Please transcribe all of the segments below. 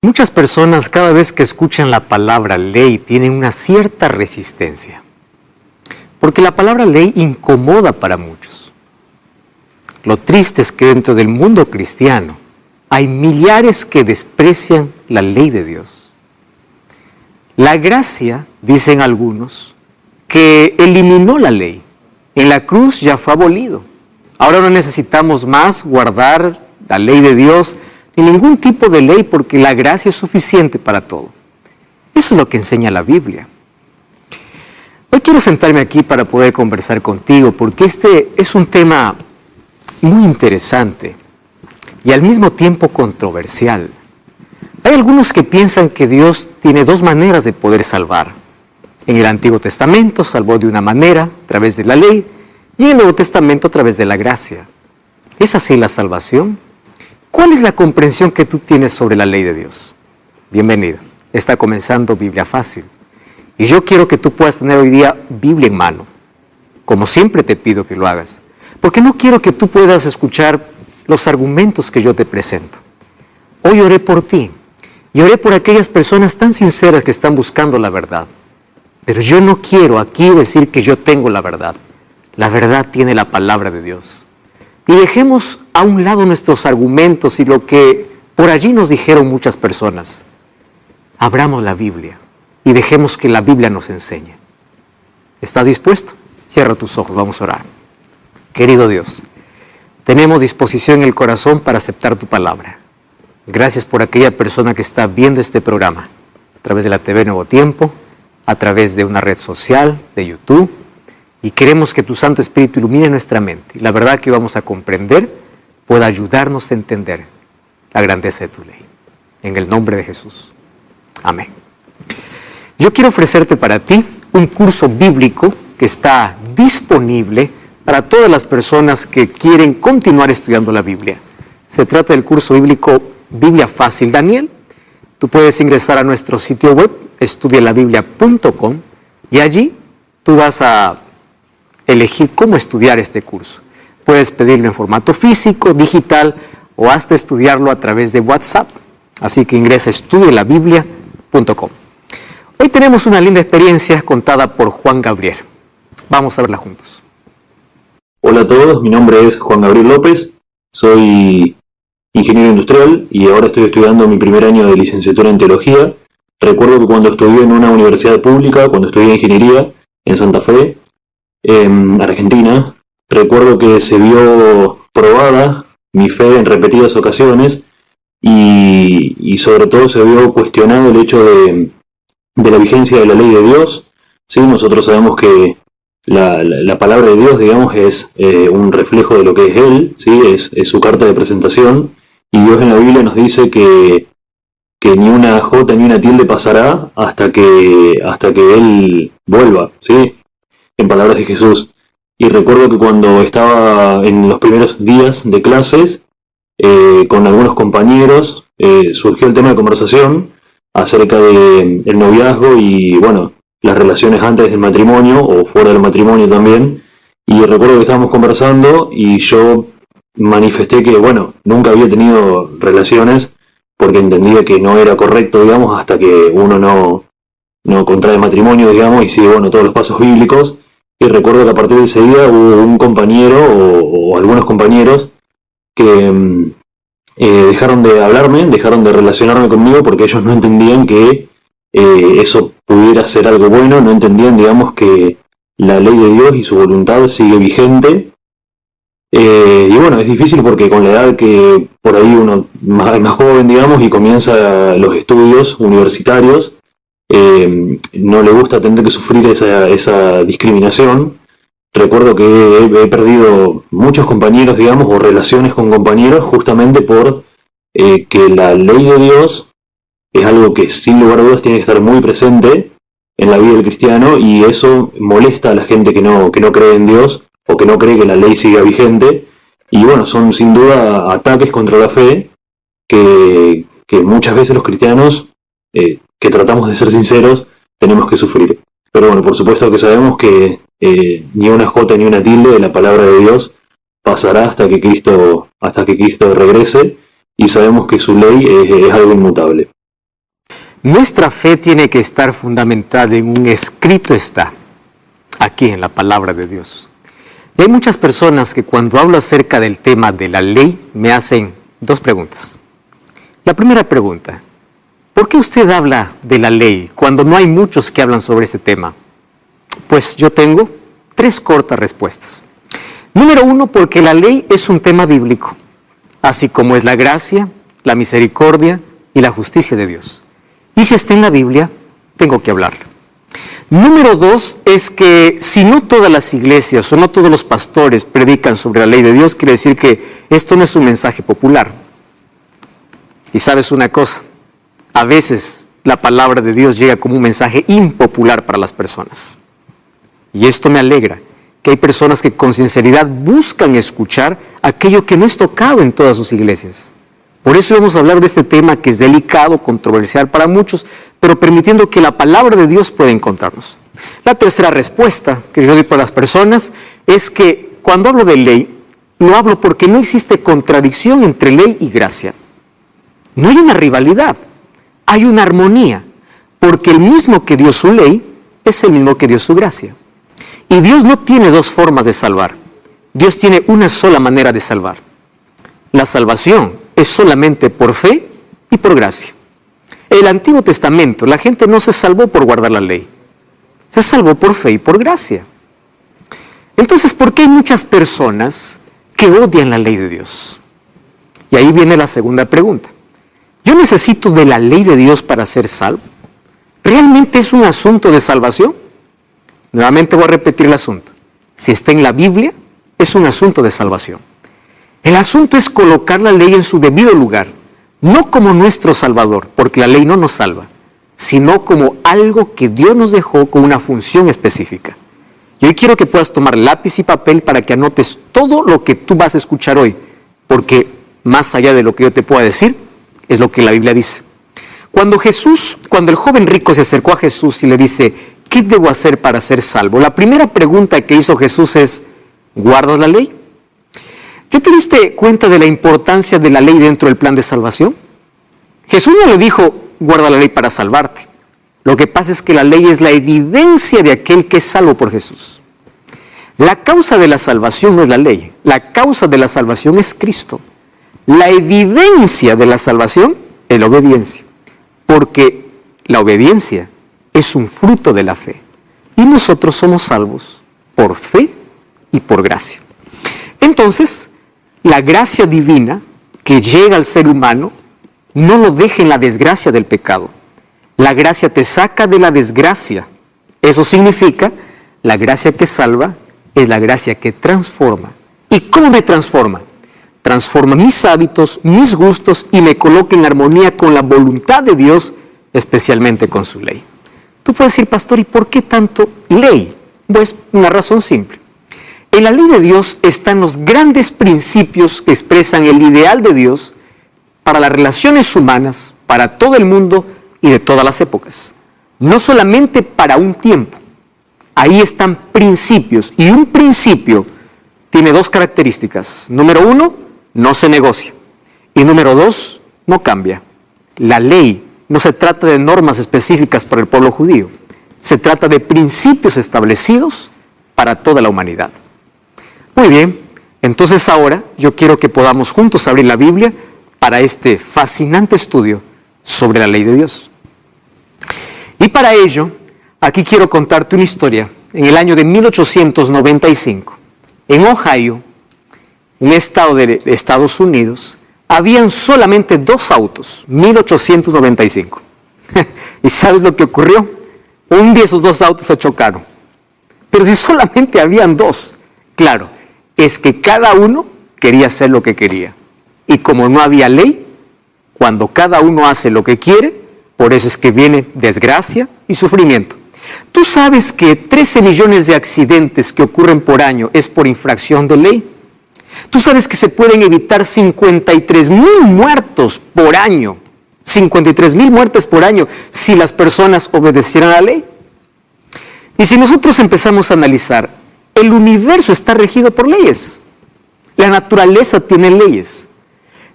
Muchas personas cada vez que escuchan la palabra ley tienen una cierta resistencia, porque la palabra ley incomoda para muchos. Lo triste es que dentro del mundo cristiano hay millares que desprecian la ley de Dios. La gracia, dicen algunos, que eliminó la ley. En la cruz ya fue abolido. Ahora no necesitamos más guardar la ley de Dios ni ningún tipo de ley porque la gracia es suficiente para todo. Eso es lo que enseña la Biblia. Hoy quiero sentarme aquí para poder conversar contigo porque este es un tema muy interesante y al mismo tiempo controversial. Hay algunos que piensan que Dios tiene dos maneras de poder salvar. En el Antiguo Testamento salvó de una manera, a través de la ley, y en el Nuevo Testamento a través de la gracia. ¿Es así la salvación? ¿Cuál es la comprensión que tú tienes sobre la ley de Dios? Bienvenido. Está comenzando Biblia Fácil. Y yo quiero que tú puedas tener hoy día Biblia en mano, como siempre te pido que lo hagas, porque no quiero que tú puedas escuchar los argumentos que yo te presento. Hoy oré por ti y oré por aquellas personas tan sinceras que están buscando la verdad. Pero yo no quiero aquí decir que yo tengo la verdad. La verdad tiene la palabra de Dios. Y dejemos a un lado nuestros argumentos y lo que por allí nos dijeron muchas personas. Abramos la Biblia y dejemos que la Biblia nos enseñe. ¿Estás dispuesto? Cierra tus ojos, vamos a orar. Querido Dios, tenemos disposición en el corazón para aceptar tu palabra. Gracias por aquella persona que está viendo este programa a través de la TV Nuevo Tiempo, a través de una red social, de YouTube. Y queremos que tu Santo Espíritu ilumine nuestra mente. Y la verdad que vamos a comprender pueda ayudarnos a entender la grandeza de tu ley. En el nombre de Jesús. Amén. Yo quiero ofrecerte para ti un curso bíblico que está disponible para todas las personas que quieren continuar estudiando la Biblia. Se trata del curso bíblico Biblia Fácil Daniel. Tú puedes ingresar a nuestro sitio web, estudialabiblia.com, y allí tú vas a elegir cómo estudiar este curso. Puedes pedirlo en formato físico, digital o hasta estudiarlo a través de WhatsApp. Así que ingresa a estudialabiblia.com. Hoy tenemos una linda experiencia contada por Juan Gabriel. Vamos a verla juntos. Hola a todos, mi nombre es Juan Gabriel López, soy ingeniero industrial y ahora estoy estudiando mi primer año de licenciatura en teología. Recuerdo que cuando estudié en una universidad pública, cuando estudié ingeniería en Santa Fe, en Argentina, recuerdo que se vio probada mi fe en repetidas ocasiones y sobre todo se vio cuestionado el hecho de la vigencia de la ley de Dios. ¿Sí? Nosotros sabemos que la palabra de Dios, digamos, es un reflejo de lo que es Él, ¿sí? Es su carta de presentación, y Dios en la Biblia nos dice que ni una jota ni una tilde pasará hasta que Él vuelva, ¿sí? En palabras de Jesús. Y recuerdo que cuando estaba en los primeros días de clases, con algunos compañeros, surgió el tema de conversación acerca del noviazgo y, bueno, las relaciones antes del matrimonio o fuera del matrimonio también. Y recuerdo que estábamos conversando y yo manifesté que, bueno, nunca había tenido relaciones porque entendía que no era correcto, digamos, hasta que uno no contrae matrimonio, digamos, y sigue, bueno, todos los pasos bíblicos. Y recuerdo que a partir de ese día hubo un compañero o algunos compañeros que dejaron de hablarme, dejaron de relacionarme conmigo porque ellos no entendían que eso pudiera ser algo bueno, no entendían, digamos, que la ley de Dios y su voluntad sigue vigente. Y bueno, es difícil porque con la edad que por ahí uno más joven, digamos, y comienza los estudios universitarios, no le gusta tener que sufrir esa discriminación. Recuerdo que he perdido muchos compañeros, digamos, o relaciones con compañeros justamente por que la ley de Dios es algo que sin lugar a dudas tiene que estar muy presente en la vida del cristiano, y eso molesta a la gente que no cree en Dios o que no cree que la ley siga vigente. Y bueno, son sin duda ataques contra la fe que muchas veces los cristianos que tratamos de ser sinceros tenemos que sufrir. Pero bueno, por supuesto que sabemos que ni una jota ni una tilde de la palabra de Dios pasará hasta que Cristo regrese, y sabemos que su ley es algo inmutable. Nuestra fe tiene que estar fundamentada en un escrito está, aquí en la palabra de Dios. Y hay muchas personas que cuando hablo acerca del tema de la ley me hacen dos preguntas. La primera pregunta, ¿por qué usted habla de la ley cuando no hay muchos que hablan sobre este tema? Pues yo tengo 3 cortas respuestas. Número 1, porque la ley es un tema bíblico, así como es la gracia, la misericordia y la justicia de Dios. Y si está en la Biblia, tengo que hablarlo. Número 2 es que si no todas las iglesias o no todos los pastores predican sobre la ley de Dios, quiere decir que esto no es un mensaje popular. Y sabes una cosa, a veces la palabra de Dios llega como un mensaje impopular para las personas. Y esto me alegra, que hay personas que con sinceridad buscan escuchar aquello que no es tocado en todas sus iglesias. Por eso vamos a hablar de este tema que es delicado, controversial para muchos, pero permitiendo que la palabra de Dios pueda encontrarnos. La tercera respuesta que yo doy para las personas es que cuando hablo de ley, lo hablo porque no existe contradicción entre ley y gracia. No hay una rivalidad, hay una armonía, porque el mismo que dio su ley es el mismo que dio su gracia. Y Dios no tiene 2 formas de salvar, Dios tiene una sola manera de salvar. La salvación es solamente por fe y por gracia. En el Antiguo Testamento la gente no se salvó por guardar la ley, se salvó por fe y por gracia. Entonces, ¿por qué hay muchas personas que odian la ley de Dios? Y ahí viene la segunda pregunta. ¿Yo necesito de la ley de Dios para ser salvo? ¿Realmente es un asunto de salvación? Nuevamente voy a repetir el asunto. Si está en la Biblia, es un asunto de salvación. El asunto es colocar la ley en su debido lugar, no como nuestro Salvador, porque la ley no nos salva, sino como algo que Dios nos dejó con una función específica. Y hoy quiero que puedas tomar lápiz y papel para que anotes todo lo que tú vas a escuchar hoy, porque más allá de lo que yo te pueda decir, es lo que la Biblia dice. Cuando el joven rico se acercó a Jesús y le dice, ¿qué debo hacer para ser salvo? La primera pregunta que hizo Jesús es, ¿guardas la ley? ¿Ya te diste cuenta de la importancia de la ley dentro del plan de salvación? Jesús no le dijo, guarda la ley para salvarte. Lo que pasa es que la ley es la evidencia de aquel que es salvo por Jesús. La causa de la salvación no es la ley, la causa de la salvación es Cristo. La evidencia de la salvación es la obediencia, porque la obediencia es un fruto de la fe. Y nosotros somos salvos por fe y por gracia. Entonces, la gracia divina que llega al ser humano no lo deja en la desgracia del pecado. La gracia te saca de la desgracia. Eso significa, la gracia que salva es la gracia que transforma. ¿Y cómo me transforma? Transforma mis hábitos, mis gustos y me coloca en armonía con la voluntad de Dios, especialmente con su ley. Tú puedes decir, pastor, ¿y por qué tanto ley? Pues una razón simple. En la ley de Dios están los grandes principios que expresan el ideal de Dios para las relaciones humanas, para todo el mundo y de todas las épocas. No solamente para un tiempo. Ahí están principios, y un principio tiene 2 características. Número 1, no se negocia. Y número 2, no cambia. La ley no se trata de normas específicas para el pueblo judío. Se trata de principios establecidos para toda la humanidad. Muy bien, entonces ahora yo quiero que podamos juntos abrir la Biblia para este fascinante estudio sobre la ley de Dios. Y para ello, aquí quiero contarte una historia. En el año de 1895, en Ohio, un estado de Estados Unidos, habían solamente 2 autos, 1895. ¿Y sabes lo que ocurrió? Un día esos 2 autos se chocaron. Pero si solamente habían 2, claro, es que cada uno quería hacer lo que quería. Y como no había ley, cuando cada uno hace lo que quiere, por eso es que viene desgracia y sufrimiento. ¿Tú sabes que 13 millones de accidentes que ocurren por año es por infracción de ley? ¿Tú sabes que se pueden evitar 53,000 muertos por año? 53,000 muertes por año si las personas obedecieran a la ley. Y si nosotros empezamos a analizar, el universo está regido por leyes. La naturaleza tiene leyes.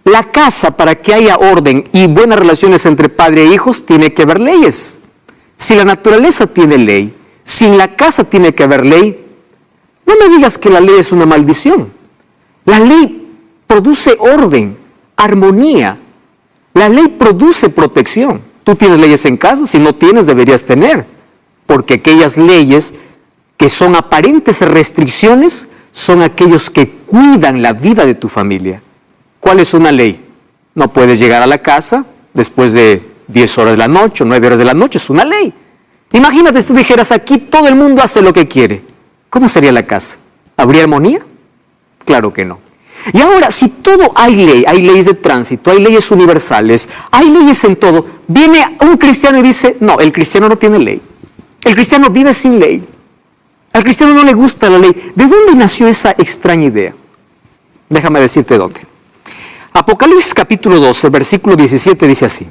La casa, para que haya orden y buenas relaciones entre padre e hijos, tiene que haber leyes. Si la naturaleza tiene ley, si en la casa tiene que haber ley, no me digas que la ley es una maldición. La ley produce orden, armonía. La ley produce protección. Tú tienes leyes en casa, si no tienes deberías tener, porque aquellas leyes que son aparentes restricciones son aquellos que cuidan la vida de tu familia. ¿Cuál es una ley? No puedes llegar a la casa después de 10 horas de la noche o 9 horas de la noche, es una ley. Imagínate si tú dijeras, aquí todo el mundo hace lo que quiere. ¿Cómo sería la casa? ¿Habría armonía? Claro que no. Y ahora, si todo hay ley, hay leyes de tránsito, hay leyes universales, hay leyes en todo, viene un cristiano y dice, no, el cristiano no tiene ley. El cristiano vive sin ley. Al cristiano no le gusta la ley. ¿De dónde nació esa extraña idea? Déjame decirte dónde. Apocalipsis capítulo 12, versículo 17 dice así.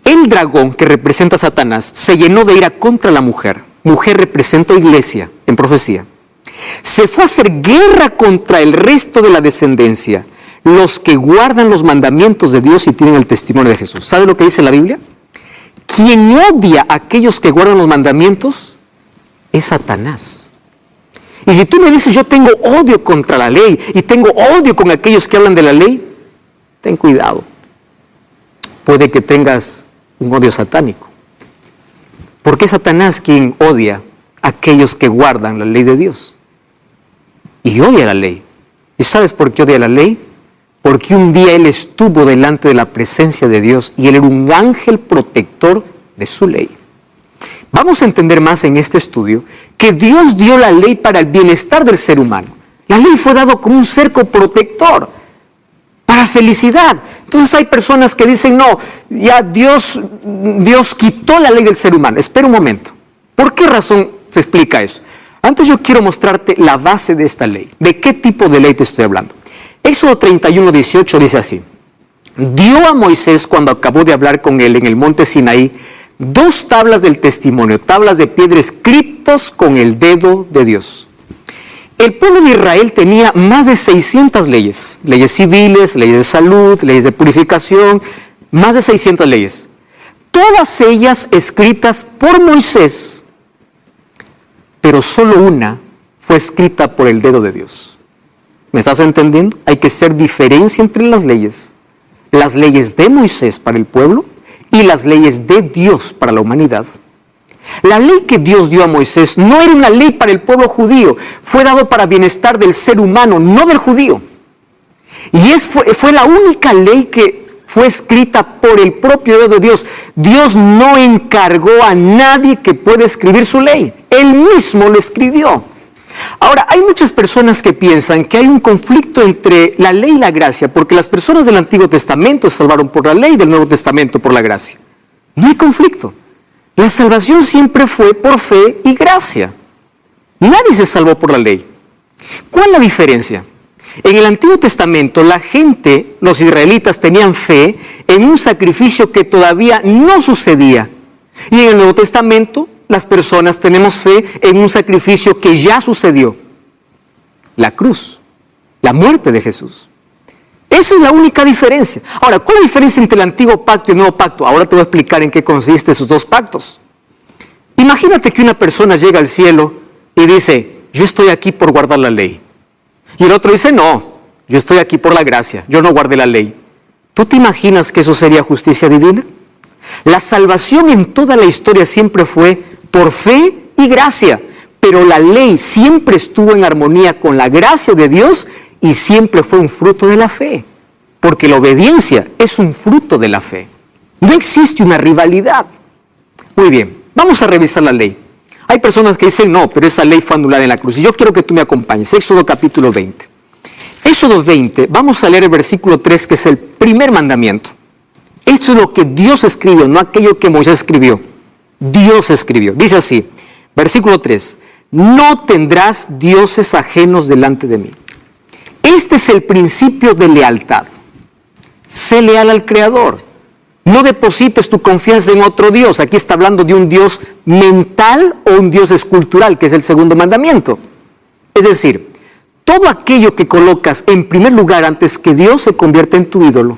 El dragón que representa a Satanás se llenó de ira contra la mujer. Mujer representa a iglesia en profecía. Se fue a hacer guerra contra el resto de la descendencia, los que guardan los mandamientos de Dios y tienen el testimonio de Jesús. ¿Sabe lo que dice la Biblia? Quien odia a aquellos que guardan los mandamientos es Satanás. Y si tú me dices, yo tengo odio contra la ley y tengo odio con aquellos que hablan de la ley, ten cuidado. Puede que tengas un odio satánico. Porque es Satanás quien odia a aquellos que guardan la ley de Dios. Y odia la ley. ¿Y sabes por qué odia la ley? Porque un día él estuvo delante de la presencia de Dios y él era un ángel protector de su ley. Vamos a entender más en este estudio que Dios dio la ley para el bienestar del ser humano. La ley fue dado como un cerco protector para felicidad. Entonces hay personas que dicen, no, ya Dios quitó la ley del ser humano. Espera un momento. ¿Por qué razón se explica eso? Antes yo quiero mostrarte la base de esta ley. ¿De qué tipo de ley te estoy hablando? Éxodo 31:18 dice así. Dio a Moisés, cuando acabó de hablar con él en el monte Sinaí, 2 tablas del testimonio, tablas de piedra escritos con el dedo de Dios. El pueblo de Israel tenía más de 600 leyes. Leyes civiles, leyes de salud, leyes de purificación, más de 600 leyes. Todas ellas escritas por Moisés. Pero solo una fue escrita por el dedo de Dios. ¿Me estás entendiendo? Hay que hacer diferencia entre las leyes. Las leyes de Moisés para el pueblo y las leyes de Dios para la humanidad. La ley que Dios dio a Moisés no era una ley para el pueblo judío. Fue dado para bienestar del ser humano, no del judío. Y fue la única ley que fue escrita por el propio dedo de Dios. Dios no encargó a nadie que pueda escribir su ley. Él mismo lo escribió. Ahora, hay muchas personas que piensan que hay un conflicto entre la ley y la gracia, porque las personas del Antiguo Testamento se salvaron por la ley y del Nuevo Testamento por la gracia. No hay conflicto. La salvación siempre fue por fe y gracia. Nadie se salvó por la ley. ¿Cuál es la diferencia? En el Antiguo Testamento, la gente, los israelitas, tenían fe en un sacrificio que todavía no sucedía. Y en el Nuevo Testamento, las personas tenemos fe en un sacrificio que ya sucedió. La cruz, la muerte de Jesús. Esa es la única diferencia. Ahora, ¿cuál es la diferencia entre el Antiguo Pacto y el Nuevo Pacto? Ahora te voy a explicar en qué consisten esos 2 pactos. Imagínate que una persona llega al cielo y dice, yo estoy aquí por guardar la ley. Y el otro dice, no, yo estoy aquí por la gracia, yo no guardé la ley. ¿Tú te imaginas que eso sería justicia divina? La salvación en toda la historia siempre fue por fe y gracia, pero la ley siempre estuvo en armonía con la gracia de Dios y siempre fue un fruto de la fe, porque la obediencia es un fruto de la fe. No existe una rivalidad. Muy bien, vamos a revisar la ley. Hay personas que dicen, no, pero esa ley fue anulada en la cruz. Y yo quiero que tú me acompañes. Éxodo capítulo 20. Éxodo 20, vamos a leer el versículo 3, que es el primer mandamiento. Esto es lo que Dios escribió, no aquello que Moisés escribió. Dios escribió. Dice así, versículo 3. No tendrás dioses ajenos delante de mí. Este es el principio de lealtad. Sé leal al Creador. No deposites tu confianza en otro Dios. Aquí está hablando de un Dios mental o un Dios escultural, que es el segundo mandamiento. Es decir, Todo aquello que colocas en primer lugar antes que Dios se convierte en tu ídolo.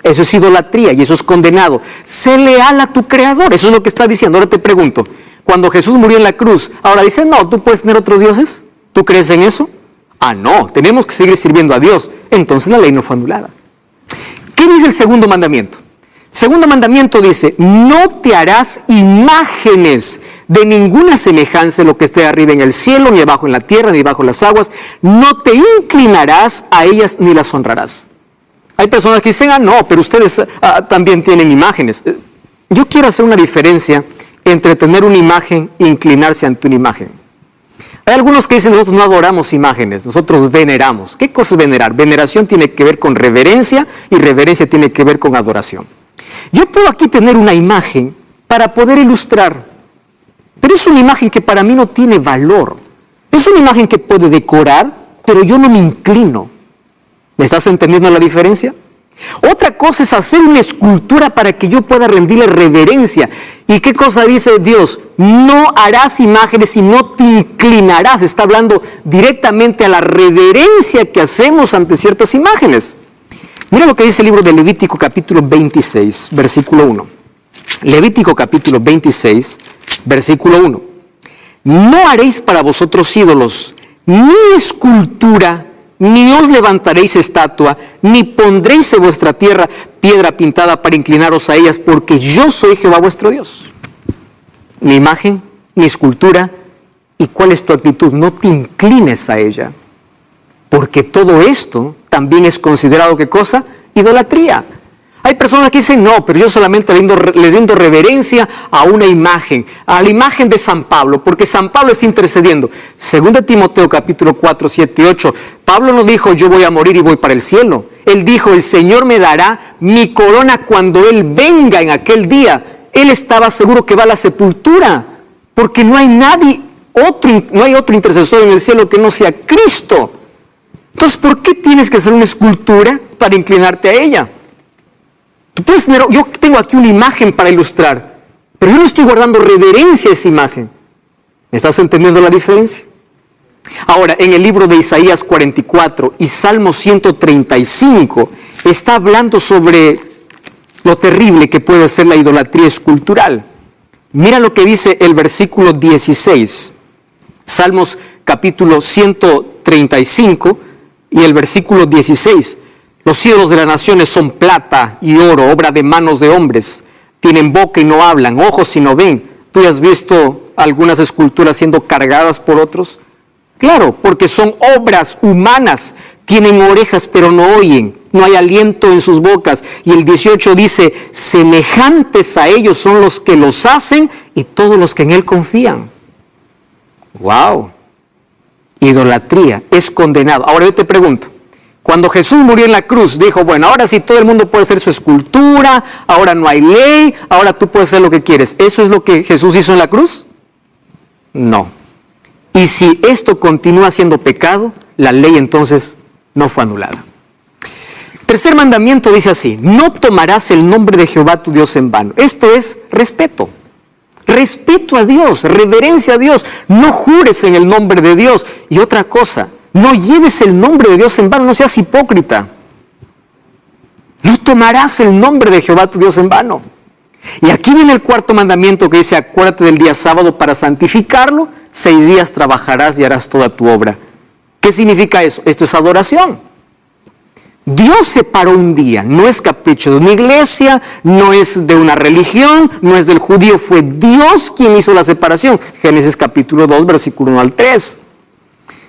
Eso es idolatría y eso es condenado. Sé leal a tu Creador. Eso es lo que está diciendo. Ahora te pregunto, cuando Jesús murió en la cruz, ahora dice, no, ¿tú puedes tener otros dioses? ¿Tú crees en eso? Ah, no, tenemos que seguir sirviendo a Dios. Entonces la ley no fue anulada. ¿Qué dice el segundo mandamiento? Segundo mandamiento dice, no te harás imágenes de ninguna semejanza de lo que esté arriba en el cielo, ni abajo en la tierra, ni bajo las aguas. No te inclinarás a ellas ni las honrarás. Hay personas que dicen, no, pero ustedes también tienen imágenes. Yo quiero hacer una diferencia entre tener una imagen e inclinarse ante una imagen. Hay algunos que dicen, nosotros no adoramos imágenes, nosotros veneramos. ¿Qué cosa es venerar? Veneración tiene que ver con reverencia y reverencia tiene que ver con adoración. Yo puedo aquí tener una imagen para poder ilustrar, pero es una imagen que para mí no tiene valor. Es una imagen que puede decorar, pero yo no me inclino. ¿Me estás entendiendo la diferencia? Otra cosa es hacer una escultura para que yo pueda rendirle reverencia. ¿Y qué cosa dice Dios? No harás imágenes y no te inclinarás. Está hablando directamente a la reverencia que hacemos ante ciertas imágenes. Mira lo que dice el libro de Levítico capítulo 26, versículo 1. Levítico capítulo 26, versículo 1. No haréis para vosotros ídolos, ni escultura, ni os levantaréis estatua, ni pondréis en vuestra tierra piedra pintada para inclinaros a ellas, porque yo soy Jehová vuestro Dios. Ni imagen, ni escultura. ¿Y cuál es tu actitud? No te inclines a ella, porque todo esto también es considerado, ¿qué cosa? Idolatría. Hay personas que dicen, no, pero yo solamente le rindo reverencia a una imagen, a la imagen de San Pablo, porque San Pablo está intercediendo. Según de Timoteo capítulo 4, 7 y 8, Pablo no dijo, yo voy a morir y voy para el cielo. Él dijo, el Señor me dará mi corona cuando Él venga en aquel día. Él estaba seguro que va a la sepultura, porque no hay otro intercesor en el cielo que no sea Cristo. Entonces, ¿por qué tienes que hacer una escultura para inclinarte a ella? Tú puedes tener, yo tengo aquí una imagen para ilustrar, pero yo no estoy guardando reverencia a esa imagen. ¿Me estás entendiendo la diferencia? Ahora, en el libro de Isaías 44 y Salmo 135, está hablando sobre lo terrible que puede ser la idolatría escultural. Mira lo que dice el versículo 16, Salmos capítulo 135 y el versículo 16. Los ídolos de las naciones son plata y oro, obra de manos de hombres. Tienen boca y no hablan, ojos y no ven. ¿Tú has visto algunas esculturas siendo cargadas por otros? Claro, porque son obras humanas. Tienen orejas pero no oyen. No hay aliento en sus bocas. Y el 18 dice, semejantes a ellos son los que los hacen y todos los que en él confían. ¡Wow! Idolatría es condenado. Ahora yo te pregunto, cuando Jesús murió en la cruz, dijo, bueno, ahora sí todo el mundo puede hacer su escultura, ahora no hay ley, ahora tú puedes hacer lo que quieres. ¿Eso es lo que Jesús hizo en la cruz? No. Y si esto continúa siendo pecado, la ley entonces no fue anulada. Tercer mandamiento dice así, no tomarás el nombre de Jehová tu Dios en vano. Esto es respeto. Respeto a Dios, reverencia a Dios. No jures en el nombre de Dios. Y otra cosa, no lleves el nombre de Dios en vano, no seas hipócrita. No tomarás el nombre de Jehová tu Dios en vano. Y aquí viene el cuarto mandamiento que dice, acuérdate del día sábado para santificarlo, 6 días trabajarás y harás toda tu obra. ¿Qué significa eso? Esto es adoración. Dios separó un día, no es capricho de una iglesia, no es de una religión, no es del judío, fue Dios quien hizo la separación. Génesis capítulo 2, versículo 1 al 3.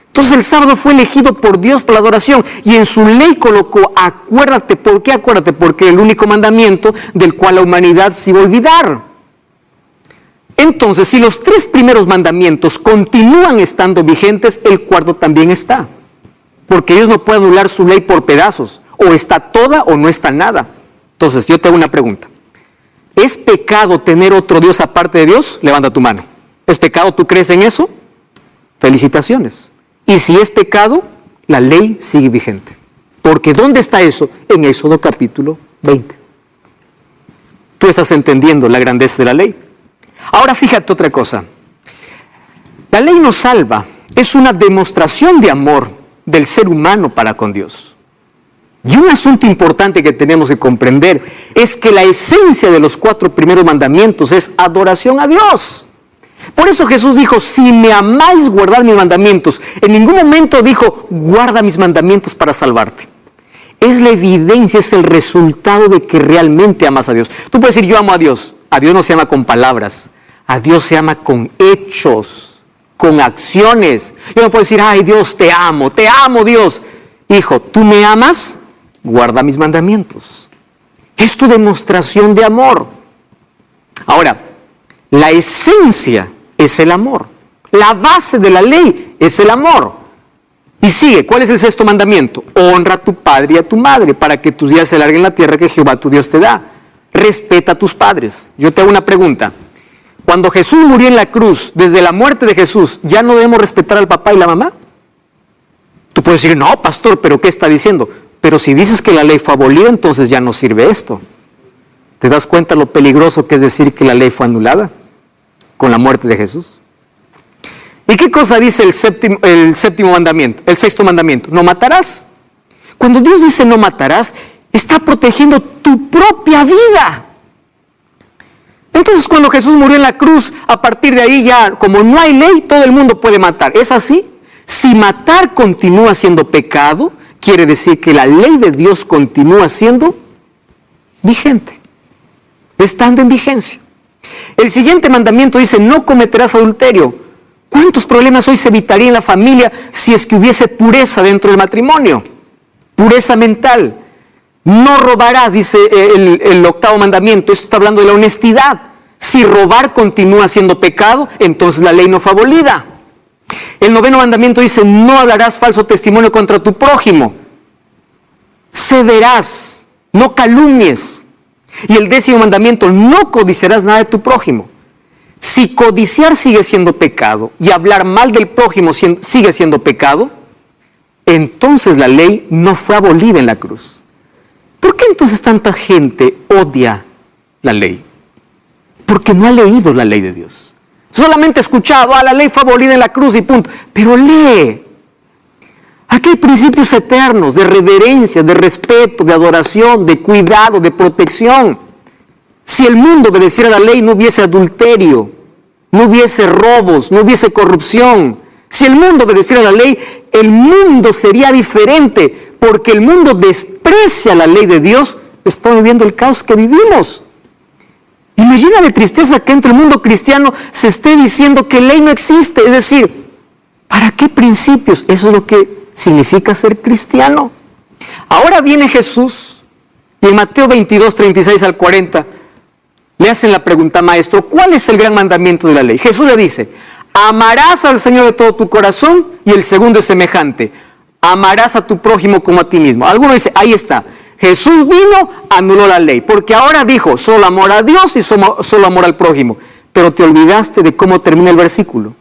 Entonces el sábado fue elegido por Dios para la adoración y en su ley colocó, acuérdate. ¿Por qué acuérdate? Porque es el único mandamiento del cual la humanidad se iba a olvidar. Entonces, si los 3 primeros mandamientos continúan estando vigentes, el cuarto también está. Porque Dios no puede anular su ley por pedazos. O está toda o no está nada. Entonces, yo te hago una pregunta. ¿Es pecado tener otro Dios aparte de Dios? Levanta tu mano. ¿Es pecado? ¿Tú crees en eso? Felicitaciones. Y si es pecado, la ley sigue vigente. Porque ¿dónde está eso? En Éxodo capítulo 20. Tú estás entendiendo la grandeza de la ley. Ahora fíjate otra cosa. La ley nos salva. Es una demostración de amor. del ser humano para con Dios. Y un asunto importante que tenemos que comprender es que la esencia de los 4 primeros mandamientos es adoración a Dios. Por eso Jesús dijo, si me amáis, guardad mis mandamientos. En ningún momento dijo, guarda mis mandamientos para salvarte. Es la evidencia, es el resultado de que realmente amas a Dios. Tú puedes decir, yo amo a Dios. A Dios no se ama con palabras. A Dios se ama con hechos, con acciones. Yo no puedo decir, ay Dios, te amo Dios. Hijo, ¿tú me amas? Guarda mis mandamientos. Es tu demostración de amor. Ahora, la esencia es el amor. La base de la ley es el amor. Y sigue, ¿cuál es el 6º mandamiento? Honra a tu padre y a tu madre para que tus días se alarguen en la tierra que Jehová tu Dios te da. Respeta a tus padres. Yo te hago una pregunta. Cuando Jesús murió en la cruz, desde la muerte de Jesús, ¿ya no debemos respetar al papá y la mamá? Tú puedes decir, no, pastor, ¿pero qué está diciendo? Pero si dices que la ley fue abolida, entonces ya no sirve esto. ¿Te das cuenta lo peligroso que es decir que la ley fue anulada con la muerte de Jesús? ¿Y qué cosa dice el séptimo mandamiento, el 6º mandamiento? No matarás. Cuando Dios dice no matarás, está protegiendo tu propia vida. Entonces cuando Jesús murió en la cruz, a partir de ahí ya, como no hay ley, todo el mundo puede matar. ¿Es así? Si matar continúa siendo pecado, quiere decir que la ley de Dios continúa siendo vigente, estando en vigencia. El siguiente mandamiento dice, no cometerás adulterio. ¿Cuántos problemas hoy se evitarían en la familia si es que hubiese pureza dentro del matrimonio? Pureza mental. No robarás, dice el 8º mandamiento. Esto está hablando de la honestidad. Si robar continúa siendo pecado, entonces la ley no fue abolida. El 9º mandamiento dice, no hablarás falso testimonio contra tu prójimo. Cederás, no calumnies. Y el 10º mandamiento, no codiciarás nada de tu prójimo. Si codiciar sigue siendo pecado y hablar mal del prójimo sigue siendo pecado, entonces la ley no fue abolida en la cruz. ¿Por qué entonces tanta gente odia la ley? Porque no ha leído la ley de Dios. Solamente ha escuchado, la ley fue abolida en la cruz y punto. Pero lee. Aquí hay principios eternos de reverencia, de respeto, de adoración, de cuidado, de protección. Si el mundo obedeciera la ley, no hubiese adulterio, no hubiese robos, no hubiese corrupción. Si el mundo obedeciera la ley, el mundo sería diferente, porque el mundo desprecia la ley de Dios. Está viviendo el caos que vivimos. Y me llena de tristeza que entre el mundo cristiano se esté diciendo que ley no existe. Es decir, ¿para qué principios? Eso es lo que significa ser cristiano. Ahora viene Jesús y en Mateo 22, 36 al 40 le hacen la pregunta, maestro, ¿cuál es el gran mandamiento de la ley? Jesús le dice, amarás al Señor de todo tu corazón, y el segundo es semejante, amarás a tu prójimo como a ti mismo. Alguno dice, ahí está, Jesús vino, anuló la ley, porque ahora dijo, solo amor a Dios y solo amor al prójimo, pero te olvidaste de cómo termina el versículo.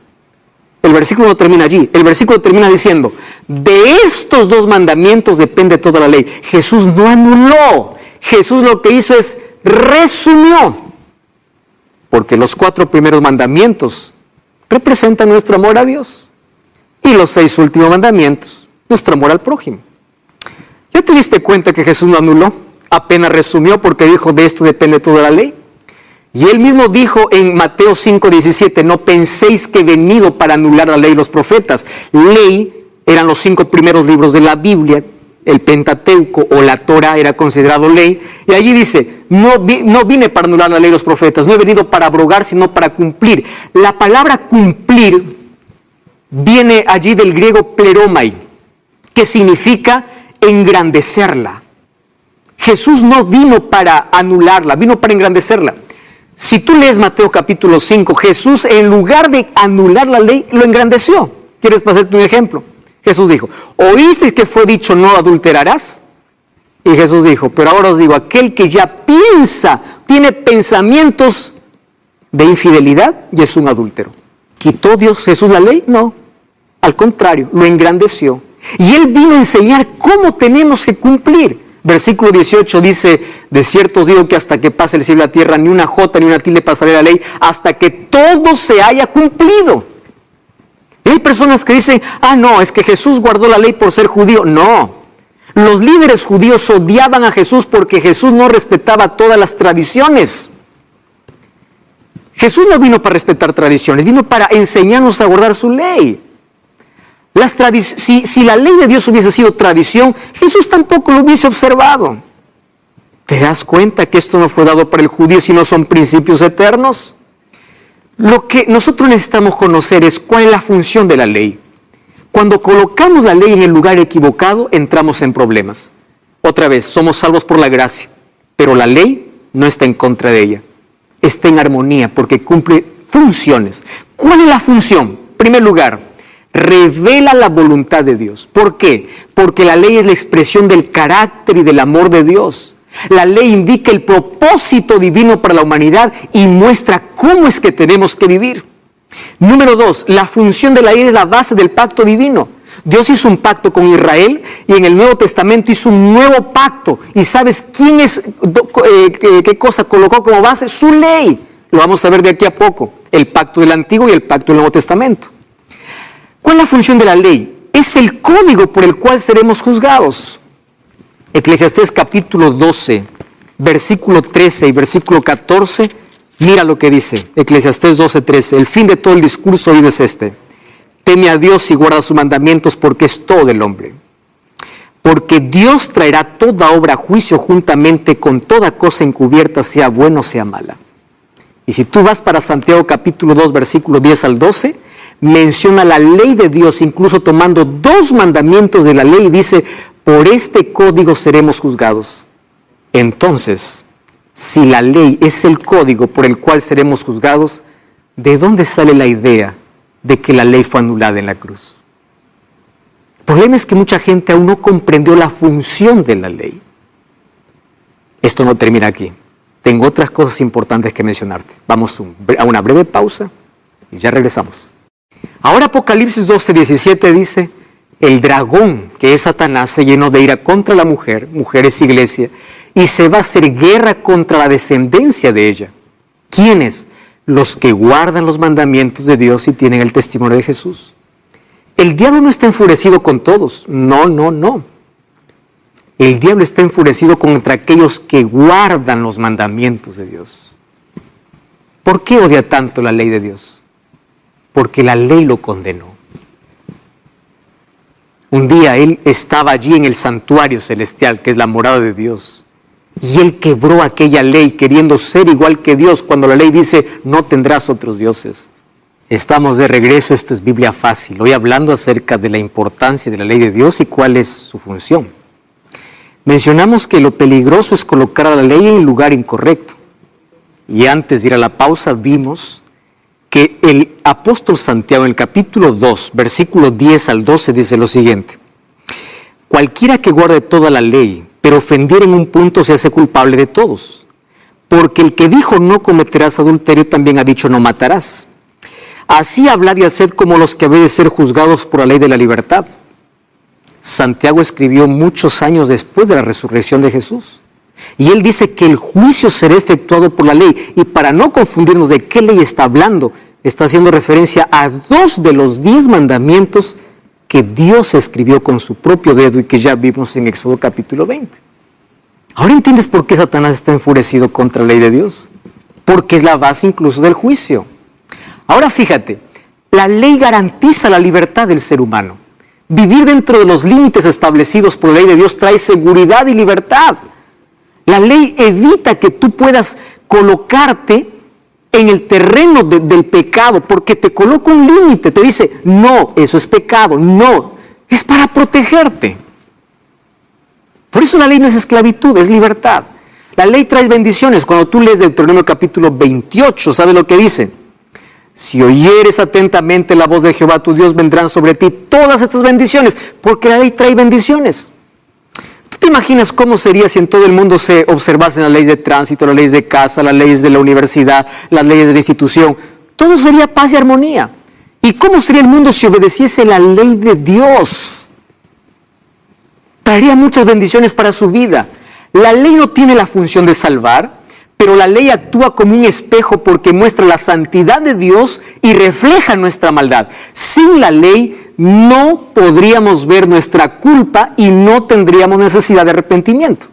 El versículo no termina allí, el versículo termina diciendo, de estos 2 mandamientos depende toda la ley. Jesús no anuló, Jesús lo que hizo es resumió, porque los 4 primeros mandamientos representan nuestro amor a Dios y los 6 últimos mandamientos, nuestro amor al prójimo. ¿Ya te diste cuenta que Jesús no anuló? Apenas resumió porque dijo, de esto depende toda la ley. Y él mismo dijo en Mateo 5:17, no penséis que he venido para anular la ley y los profetas. Ley eran los 5 primeros libros de la Biblia, el Pentateuco o la Torah era considerado ley. Y allí dice, no vine para anular la ley y los profetas, no he venido para abrogar, sino para cumplir. La palabra cumplir viene allí del griego pleromai, que significa engrandecerla. Jesús no vino para anularla, vino para engrandecerla. Si tú lees Mateo capítulo 5, Jesús en lugar de anular la ley, lo engrandeció. ¿Quieres pasarte un ejemplo? Jesús dijo, ¿oísteis que fue dicho no adulterarás? Y Jesús dijo, pero ahora os digo, aquel que ya piensa, tiene pensamientos de infidelidad, y es un adúltero. ¿Quitó Jesús la ley? No, al contrario, lo engrandeció. Y Él vino a enseñar cómo tenemos que cumplir. Versículo 18 dice, de cierto os digo que hasta que pase el cielo y la tierra, ni una jota ni una tilde pasará la ley, hasta que todo se haya cumplido. Y hay personas que dicen, no, es que Jesús guardó la ley por ser judío. No, los líderes judíos odiaban a Jesús porque Jesús no respetaba todas las tradiciones. Jesús no vino para respetar tradiciones, vino para enseñarnos a guardar su ley. Si la ley de Dios hubiese sido tradición, Jesús tampoco lo hubiese observado. ¿Te das cuenta que esto no fue dado para el judío, sino son principios eternos? Lo que nosotros necesitamos conocer es cuál es la función de la ley. Cuando colocamos la ley en el lugar equivocado, entramos en problemas. Otra vez, somos salvos por la gracia, pero la ley no está en contra de ella. Está en armonía porque cumple funciones. ¿Cuál es la función? En primer lugar, revela la voluntad de Dios. ¿Por qué? Porque la ley es la expresión del carácter y del amor de Dios. La ley indica el propósito divino para la humanidad y muestra cómo es que tenemos que vivir. Número 2, la función de la ley es la base del pacto divino. Dios hizo un pacto con Israel y en el Nuevo Testamento hizo un nuevo pacto. ¿Y sabes quién es, qué cosa colocó como base? Su ley. Lo vamos a ver de aquí a poco. El pacto del Antiguo y el pacto del Nuevo Testamento. ¿Cuál es la función de la ley? Es el código por el cual seremos juzgados. Eclesiastés capítulo 12, versículo 13 y versículo 14, mira lo que dice. Eclesiastés 12, 13. El fin de todo el discurso oído es este: teme a Dios y guarda sus mandamientos, porque es todo del hombre. Porque Dios traerá toda obra a juicio juntamente con toda cosa encubierta, sea buena o sea mala. Y si tú vas para Santiago capítulo 2, versículo 10 al 12, menciona la ley de Dios, incluso tomando 2 mandamientos de la ley, y dice: por este código seremos juzgados. Entonces, si la ley es el código por el cual seremos juzgados, ¿de dónde sale la idea de que la ley fue anulada en la cruz? El problema es que mucha gente aún no comprendió la función de la ley. Esto no termina aquí. Tengo otras cosas importantes que mencionarte. Vamos a una breve pausa y ya regresamos. Ahora Apocalipsis 12, 17 dice: el dragón, que es Satanás, se llenó de ira contra la mujer es iglesia, y se va a hacer guerra contra la descendencia de ella. ¿Quiénes? Los que guardan los mandamientos de Dios y tienen el testimonio de Jesús. El diablo no está enfurecido con todos. No. El diablo está enfurecido contra aquellos que guardan los mandamientos de Dios. ¿Por qué odia tanto la ley de Dios? Porque la ley lo condenó. Un día él estaba allí en el santuario celestial, que es la morada de Dios, y él quebró aquella ley queriendo ser igual que Dios, cuando la ley dice: no tendrás otros dioses. Estamos de regreso, esto es Biblia Fácil, hoy hablando acerca de la importancia de la ley de Dios y cuál es su función. Mencionamos que lo peligroso es colocar a la ley en el lugar incorrecto. Y antes de ir a la pausa vimos que el apóstol Santiago en el capítulo 2, versículo 10 al 12 dice lo siguiente: cualquiera que guarde toda la ley, pero ofendiera en un punto, se hace culpable de todos. Porque el que dijo no cometerás adulterio, también ha dicho no matarás. Así hablad y haced como los que habéis de ser juzgados por la ley de la libertad. Santiago escribió muchos años después de la resurrección de Jesús. Y él dice que el juicio será efectuado por la ley. Y para no confundirnos de qué ley está hablando, está haciendo referencia a 2 de los 10 mandamientos que Dios escribió con su propio dedo y que ya vimos en Éxodo capítulo 20. ¿Ahora entiendes por qué Satanás está enfurecido contra la ley de Dios? Porque es la base incluso del juicio. Ahora fíjate, la ley garantiza la libertad del ser humano. Vivir dentro de los límites establecidos por la ley de Dios trae seguridad y libertad. La ley evita que tú puedas colocarte en el terreno del pecado, porque te coloca un límite, te dice: no, eso es pecado, no, es para protegerte. Por eso la ley no es esclavitud, es libertad. La ley trae bendiciones. Cuando tú lees Deuteronomio capítulo 28, ¿sabes lo que dice? Si oyeres atentamente la voz de Jehová tu Dios, vendrán sobre ti todas estas bendiciones, porque la ley trae bendiciones. ¿Tú te imaginas cómo sería si en todo el mundo se observasen las leyes de tránsito, las leyes de casa, las leyes de la universidad, las leyes de la institución? Todo sería paz y armonía. ¿Y cómo sería el mundo si obedeciese la ley de Dios? Traería muchas bendiciones para su vida. La ley no tiene la función de salvar, Pero la ley actúa como un espejo porque muestra la santidad de Dios y refleja nuestra maldad. Sin la ley no podríamos ver nuestra culpa y no tendríamos necesidad de arrepentimiento.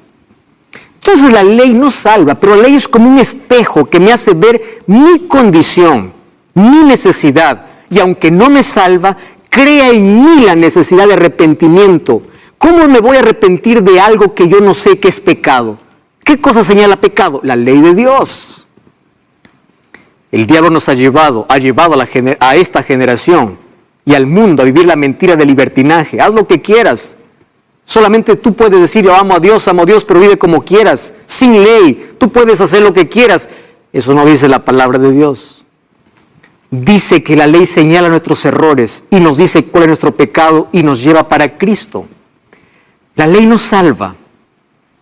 Entonces la ley no salva, pero la ley es como un espejo que me hace ver mi condición, mi necesidad. Y aunque no me salva, crea en mí la necesidad de arrepentimiento. ¿Cómo me voy a arrepentir de algo que yo no sé que es pecado? ¿Qué cosa señala pecado? La ley de Dios. El diablo nos ha llevado a esta generación y al mundo a vivir la mentira del libertinaje. Haz lo que quieras. Solamente tú puedes decir, yo amo a Dios, pero vive como quieras, sin ley. Tú puedes hacer lo que quieras. Eso no dice la palabra de Dios. Dice que la ley señala nuestros errores y nos dice cuál es nuestro pecado y nos lleva para Cristo. La ley nos salva,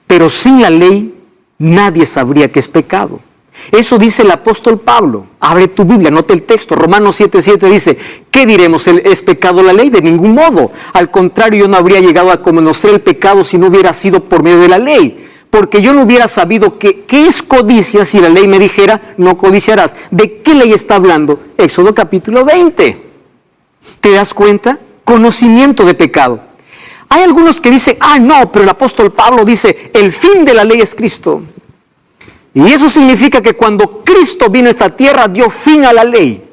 pero sin la ley nadie sabría que es pecado. Eso dice el apóstol Pablo. Abre tu Biblia, nota el texto. Romanos 7:7 dice, ¿qué diremos? ¿Es pecado la ley? De ningún modo. Al contrario, yo no habría llegado a conocer el pecado si no hubiera sido por medio de la ley. Porque yo no hubiera sabido qué es codicia si la ley me dijera, no codiciarás. ¿De qué ley está hablando? Éxodo capítulo 20. ¿Te das cuenta? Conocimiento de pecado. Hay algunos que dicen, no, pero el apóstol Pablo dice, el fin de la ley es Cristo. Y eso significa que cuando Cristo vino a esta tierra, dio fin a la ley.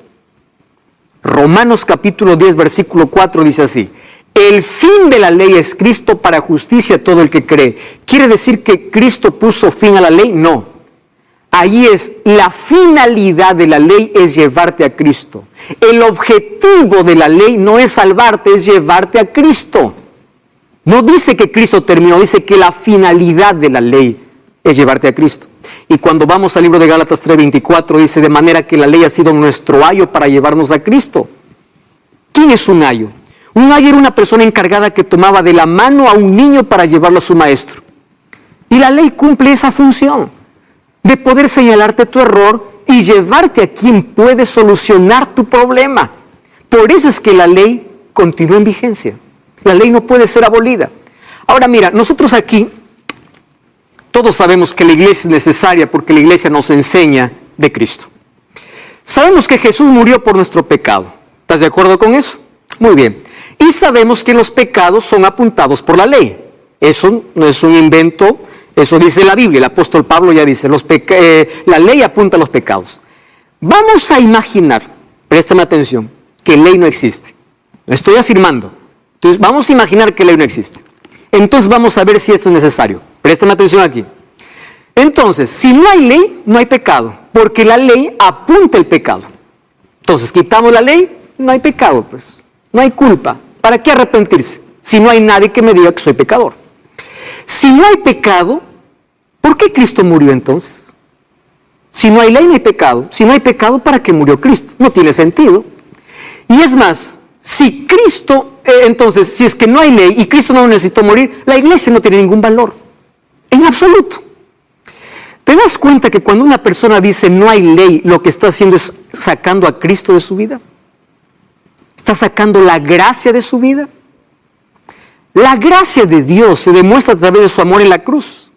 Romanos capítulo 10, versículo 4 dice así, el fin de la ley es Cristo para justicia a todo el que cree. ¿Quiere decir que Cristo puso fin a la ley? No. Ahí es, la finalidad de la ley es llevarte a Cristo. El objetivo de la ley no es salvarte, es llevarte a Cristo. No dice que Cristo terminó, dice que la finalidad de la ley es llevarte a Cristo. Y cuando vamos al libro de Gálatas 3:24 dice, de manera que la ley ha sido nuestro ayo para llevarnos a Cristo. ¿Quién es un ayo? Un ayo era una persona encargada que tomaba de la mano a un niño para llevarlo a su maestro. Y la ley cumple esa función de poder señalarte tu error y llevarte a quien puede solucionar tu problema. Por eso es que la ley continúa en vigencia. La ley no puede ser abolida. Ahora mira, nosotros aquí todos sabemos que la iglesia es necesaria porque la iglesia nos enseña de Cristo. Sabemos que Jesús murió por nuestro pecado. ¿Estás de acuerdo con eso? Muy bien. Y sabemos que los pecados son apuntados por la ley. Eso no es un invento, eso dice la Biblia. El apóstol Pablo ya dice, la ley apunta a los pecados. Vamos a imaginar, préstame atención, que ley no existe. Lo estoy afirmando. Entonces vamos a imaginar que ley no existe. Entonces vamos a ver si esto es necesario. Préstame atención aquí. Entonces, si no hay ley, no hay pecado, porque la ley apunta el pecado. Entonces, quitamos la ley, no hay pecado, pues. No hay culpa. ¿Para qué arrepentirse? Si no hay nadie que me diga que soy pecador. Si no hay pecado, ¿por qué Cristo murió entonces? Si no hay ley, no hay pecado. Si no hay pecado, ¿para qué murió Cristo? No tiene sentido. Y es más, si Cristo, entonces, si es que no hay ley y Cristo no necesitó morir, la iglesia no tiene ningún valor. En absoluto. ¿Te das cuenta que cuando una persona dice no hay ley, lo que está haciendo es sacando a Cristo de su vida? ¿Está sacando la gracia de su vida? La gracia de Dios se demuestra a través de su amor en la cruz.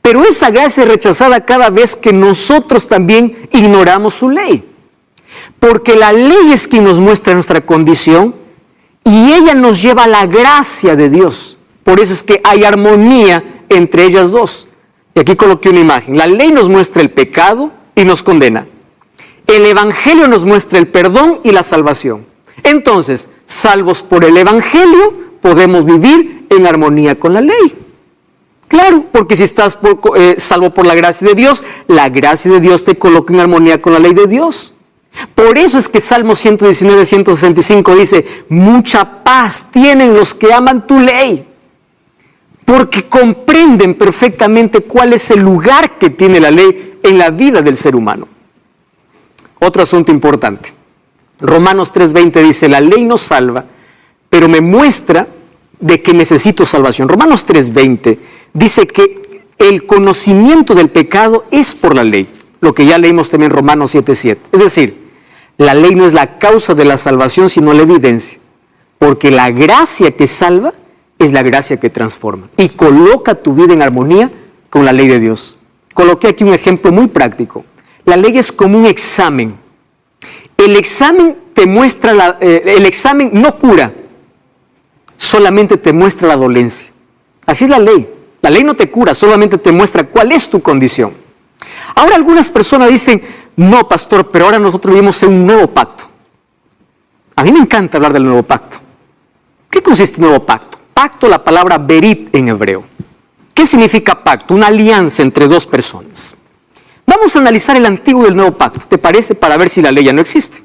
Pero esa gracia es rechazada cada vez que nosotros también ignoramos su ley. Porque la ley es quien nos muestra nuestra condición y ella nos lleva a la gracia de Dios. Por eso es que hay armonía entre ellas dos. Y aquí coloqué una imagen. La ley nos muestra el pecado y nos condena. El Evangelio nos muestra el perdón y la salvación. Entonces, salvos por el Evangelio, podemos vivir en armonía con la ley. Claro, porque si estás salvo por la gracia de Dios, la gracia de Dios te coloca en armonía con la ley de Dios. Por eso es que Salmo 119, 165 dice, mucha paz tienen los que aman tu ley, porque comprenden perfectamente cuál es el lugar que tiene la ley en la vida del ser humano. Otro asunto importante. Romanos 3:20 dice, la ley nos salva, pero me muestra de que necesito salvación. Romanos 3:20 dice que el conocimiento del pecado es por la ley, lo que ya leímos también en Romanos 7:7. Es decir, la ley no es la causa de la salvación, sino la evidencia, porque la gracia que salva es la gracia que transforma y coloca tu vida en armonía con la ley de Dios, coloqué aquí un ejemplo muy práctico. La ley es como un examen. El examen te muestra, el examen no cura, solamente te muestra la dolencia. Así es la ley. La ley no te cura, solamente te muestra cuál es tu condición. Ahora algunas personas dicen, no, pastor, pero ahora nosotros vivimos en un nuevo pacto. A mí me encanta hablar del nuevo pacto. ¿Qué consiste el nuevo pacto? Pacto, la palabra berit en hebreo. ¿Qué significa pacto? Una alianza entre dos personas. Vamos a analizar el antiguo y el nuevo pacto, ¿te parece? Para ver si la ley ya no existe.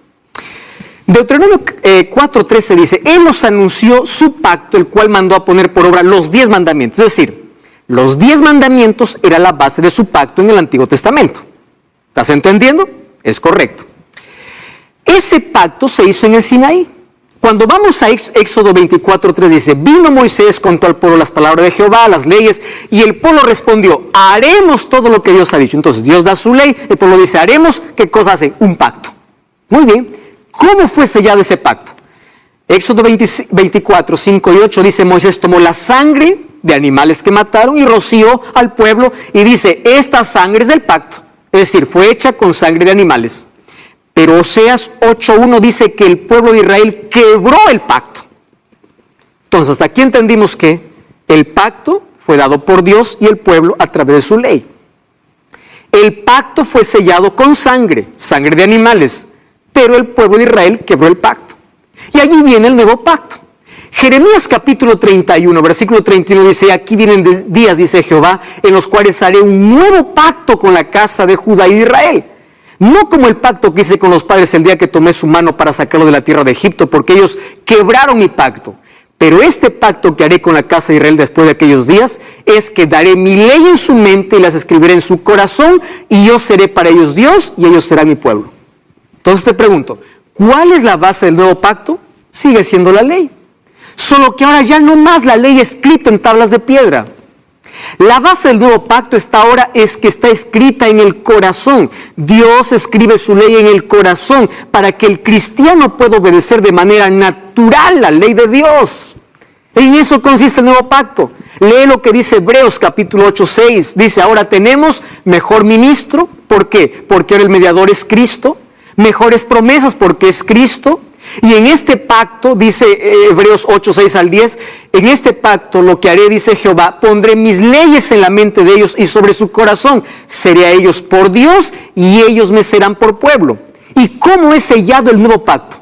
Deuteronomio 4:13 dice, Él nos anunció su pacto, el cual mandó a poner por obra los 10 mandamientos. Es decir, los 10 mandamientos era la base de su pacto en el Antiguo Testamento. ¿Estás entendiendo? Es correcto. Ese pacto se hizo en el Sinaí. Cuando vamos a Éxodo 24:3 dice, vino Moisés, contó al pueblo las palabras de Jehová, las leyes, y el pueblo respondió, haremos todo lo que Dios ha dicho. Entonces Dios da su ley, el pueblo dice, haremos, ¿qué cosa hace? Un pacto. Muy bien, ¿cómo fue sellado ese pacto? Éxodo 24, 5 y 8 dice, Moisés tomó la sangre de animales que mataron y roció al pueblo y dice, esta sangre es del pacto. Es decir, fue hecha con sangre de animales. Pero Oseas 8:1 dice que el pueblo de Israel quebró el pacto. Entonces, hasta aquí entendimos que el pacto fue dado por Dios y el pueblo a través de su ley. El pacto fue sellado con sangre, sangre de animales, pero el pueblo de Israel quebró el pacto. Y allí viene el nuevo pacto. Jeremías capítulo 31, versículo 31 dice, aquí vienen días, dice Jehová, en los cuales haré un nuevo pacto con la casa de Judá y de Israel. No como el pacto que hice con los padres el día que tomé su mano para sacarlo de la tierra de Egipto, porque ellos quebraron mi pacto. Pero este pacto que haré con la casa de Israel después de aquellos días es que daré mi ley en su mente y las escribiré en su corazón, y yo seré para ellos Dios y ellos serán mi pueblo. Entonces te pregunto, ¿cuál es la base del nuevo pacto? Sigue siendo la ley. Solo que ahora ya no más la ley escrita en tablas de piedra. La base del nuevo pacto es que está escrita en el corazón. Dios escribe su ley en el corazón para que el cristiano pueda obedecer de manera natural la ley de Dios. En eso consiste el nuevo pacto. Lee lo que dice Hebreos capítulo 8:6. Dice, ahora tenemos mejor ministro. ¿Por qué? Porque ahora el mediador es Cristo. Mejores promesas porque es Cristo. Y en este pacto, dice Hebreos 8:6 al 10, en este pacto lo que haré, dice Jehová, pondré mis leyes en la mente de ellos y sobre su corazón. Seré a ellos por Dios y ellos me serán por pueblo. ¿Y cómo es sellado el nuevo pacto?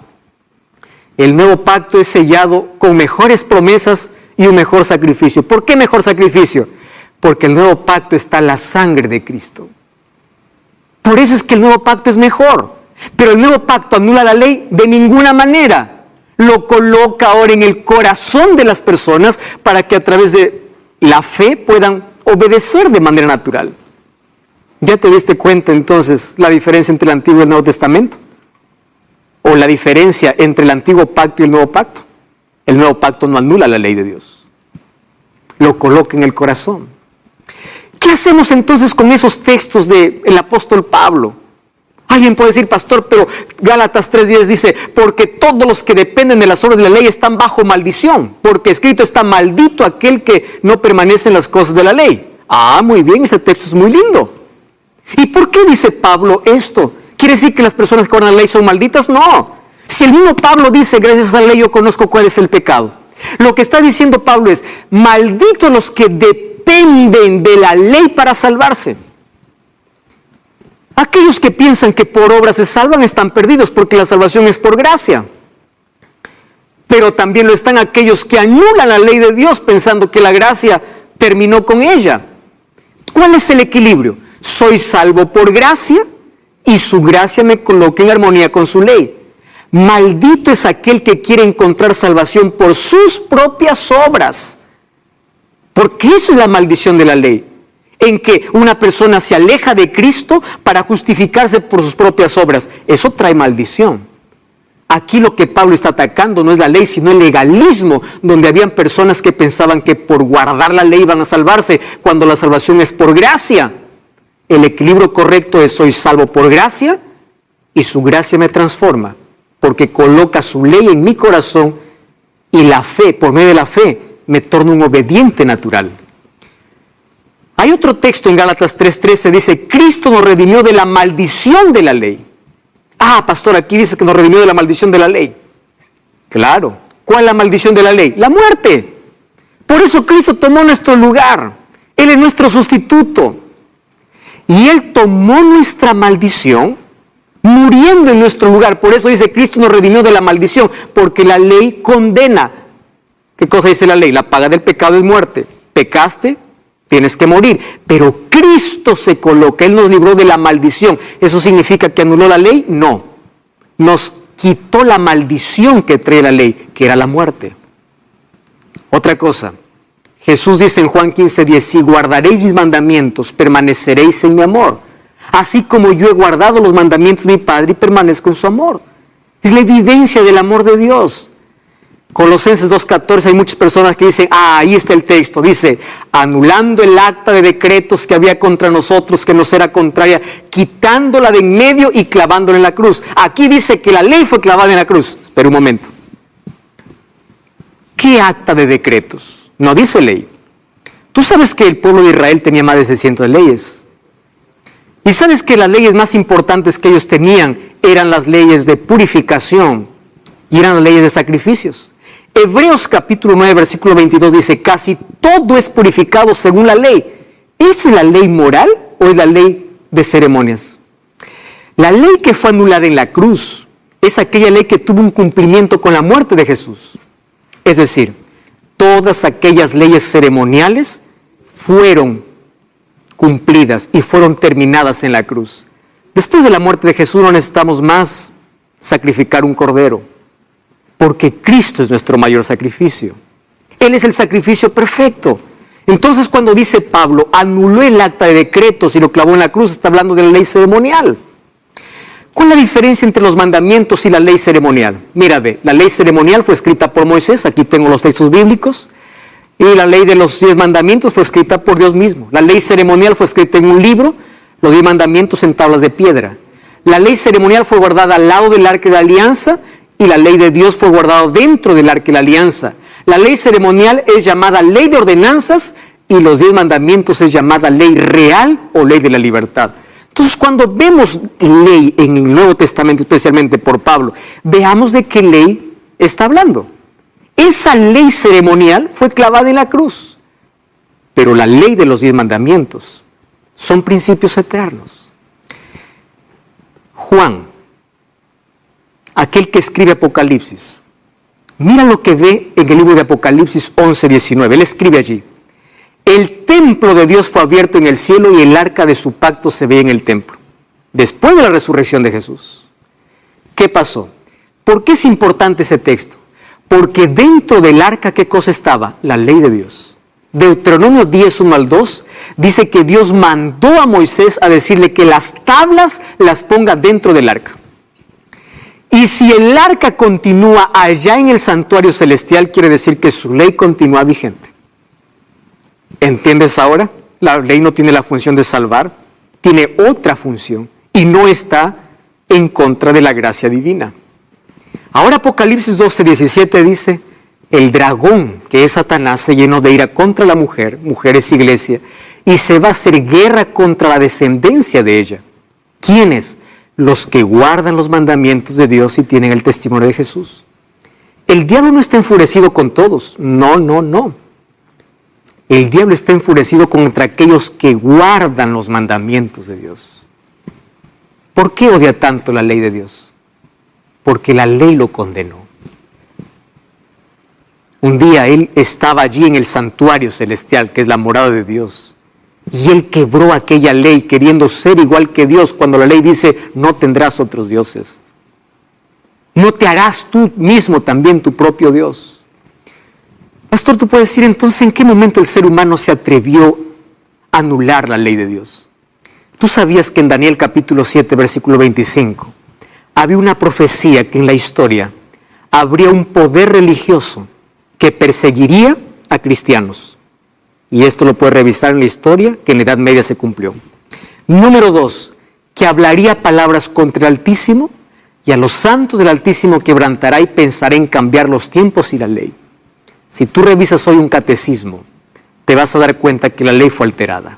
El nuevo pacto es sellado con mejores promesas y un mejor sacrificio. ¿Por qué mejor sacrificio? Porque el nuevo pacto está la sangre de Cristo. Por eso es que el nuevo pacto es mejor. Pero el nuevo pacto anula la ley de ninguna manera. Lo coloca ahora en el corazón de las personas para que a través de la fe puedan obedecer de manera natural. ¿Ya te diste cuenta entonces la diferencia entre el Antiguo y el Nuevo Testamento? ¿O la diferencia entre el Antiguo Pacto y el Nuevo Pacto? El Nuevo Pacto no anula la ley de Dios. Lo coloca en el corazón. ¿Qué hacemos entonces con esos textos del apóstol Pablo? Alguien puede decir, pastor, pero Gálatas 3:10 dice, porque todos los que dependen de las obras de la ley están bajo maldición, porque escrito está, maldito aquel que no permanece en las cosas de la ley. Ah, muy bien, ese texto es muy lindo. ¿Y por qué dice Pablo esto? ¿Quiere decir que las personas que guardan la ley son malditas? No. Si el mismo Pablo dice, gracias a la ley yo conozco cuál es el pecado. Lo que está diciendo Pablo es, malditos los que dependen de la ley para salvarse. Aquellos que piensan que por obras se salvan están perdidos porque la salvación es por gracia. Pero también lo están aquellos que anulan la ley de Dios pensando que la gracia terminó con ella. ¿Cuál es el equilibrio? Soy salvo por gracia y su gracia me coloca en armonía con su ley. Maldito es aquel que quiere encontrar salvación por sus propias obras. Porque eso es la maldición de la ley. En que una persona se aleja de Cristo para justificarse por sus propias obras. Eso trae maldición. Aquí lo que Pablo está atacando no es la ley, sino el legalismo, donde habían personas que pensaban que por guardar la ley iban a salvarse, cuando la salvación es por gracia. El equilibrio correcto es, soy salvo por gracia y su gracia me transforma, porque coloca su ley en mi corazón y la fe, por medio de la fe, me torna un obediente natural. Hay otro texto en Gálatas 3:13, dice, Cristo nos redimió de la maldición de la ley. Ah, pastor, aquí dice que nos redimió de la maldición de la ley. Claro. ¿Cuál es la maldición de la ley? La muerte. Por eso Cristo tomó nuestro lugar. Él es nuestro sustituto. Y Él tomó nuestra maldición muriendo en nuestro lugar. Por eso dice, Cristo nos redimió de la maldición, porque la ley condena. ¿Qué cosa dice la ley? La paga del pecado es muerte. Pecaste, tienes que morir. Pero Cristo se coloca, Él nos libró de la maldición. ¿Eso significa que anuló la ley? No. Nos quitó la maldición que trae la ley, que era la muerte. Otra cosa, Jesús dice en Juan 15:10, si guardaréis mis mandamientos, permaneceréis en mi amor. Así como yo he guardado los mandamientos de mi Padre y permanezco en su amor. Es la evidencia del amor de Dios. Colosenses 2:14, hay muchas personas que dicen, ahí está el texto, dice, anulando el acta de decretos que había contra nosotros, que nos era contraria, quitándola de en medio y clavándola en la cruz. Aquí dice que la ley fue clavada en la cruz. Espera un momento. ¿Qué acta de decretos? No dice ley. Tú sabes que el pueblo de Israel tenía más de 600 leyes. Y sabes que las leyes más importantes que ellos tenían eran las leyes de purificación y eran las leyes de sacrificios. Hebreos capítulo 9, versículo 22 dice, casi todo es purificado según la ley. ¿Es la ley moral o es la ley de ceremonias? La ley que fue anulada en la cruz es aquella ley que tuvo un cumplimiento con la muerte de Jesús. Es decir, todas aquellas leyes ceremoniales fueron cumplidas y fueron terminadas en la cruz. Después de la muerte de Jesús no necesitamos más sacrificar un cordero, porque Cristo es nuestro mayor sacrificio. Él es el sacrificio perfecto. Entonces cuando dice Pablo, anuló el acta de decretos y lo clavó en la cruz, está hablando de la ley ceremonial. ¿Cuál es la diferencia entre los mandamientos y la ley ceremonial? Mira, ve, la ley ceremonial fue escrita por Moisés, aquí tengo los textos bíblicos, y la ley de los 10 mandamientos fue escrita por Dios mismo. La ley ceremonial fue escrita en un libro, los 10 mandamientos en tablas de piedra. La ley ceremonial fue guardada al lado del arca de la alianza, y la ley de Dios fue guardada dentro del arca de la alianza. La ley ceremonial es llamada ley de ordenanzas y los 10 mandamientos es llamada ley real o ley de la libertad. Entonces, cuando vemos ley en el Nuevo Testamento, especialmente por Pablo, veamos de qué ley está hablando. Esa ley ceremonial fue clavada en la cruz, pero la ley de los 10 mandamientos son principios eternos. Juan, aquel que escribe Apocalipsis, mira lo que ve en el libro de Apocalipsis 11:19. Él escribe allí, el templo de Dios fue abierto en el cielo y el arca de su pacto se ve en el templo. Después de la resurrección de Jesús, ¿qué pasó? ¿Por qué es importante ese texto? Porque dentro del arca, ¿qué cosa estaba? La ley de Dios. Deuteronomio 10:1-2 dice que Dios mandó a Moisés a decirle que las tablas las ponga dentro del arca. Y si el arca continúa allá en el santuario celestial, quiere decir que su ley continúa vigente. ¿Entiendes ahora? La ley no tiene la función de salvar, tiene otra función y no está en contra de la gracia divina. Ahora Apocalipsis 12:17 dice, el dragón, que es Satanás, se llenó de ira contra la mujer, mujer es iglesia, y se va a hacer guerra contra la descendencia de ella. ¿Quiénes? Los que guardan los mandamientos de Dios y tienen el testimonio de Jesús. El diablo no está enfurecido con todos, no. El diablo está enfurecido contra aquellos que guardan los mandamientos de Dios. ¿Por qué odia tanto la ley de Dios? Porque la ley lo condenó. Un día él estaba allí en el santuario celestial, que es la morada de Dios. Y él quebró aquella ley queriendo ser igual que Dios cuando la ley dice no tendrás otros dioses. No te harás tú mismo también tu propio Dios. Pastor, tú puedes decir entonces en qué momento el ser humano se atrevió a anular la ley de Dios. Tú sabías que en Daniel capítulo 7 versículo 25 había una profecía que en la historia habría un poder religioso que perseguiría a cristianos. Y esto lo puedes revisar en la historia, que en la Edad Media se cumplió. Número 2, que hablaría palabras contra el Altísimo, y a los santos del Altísimo quebrantará y pensará en cambiar los tiempos y la ley. Si tú revisas hoy un catecismo, te vas a dar cuenta que la ley fue alterada.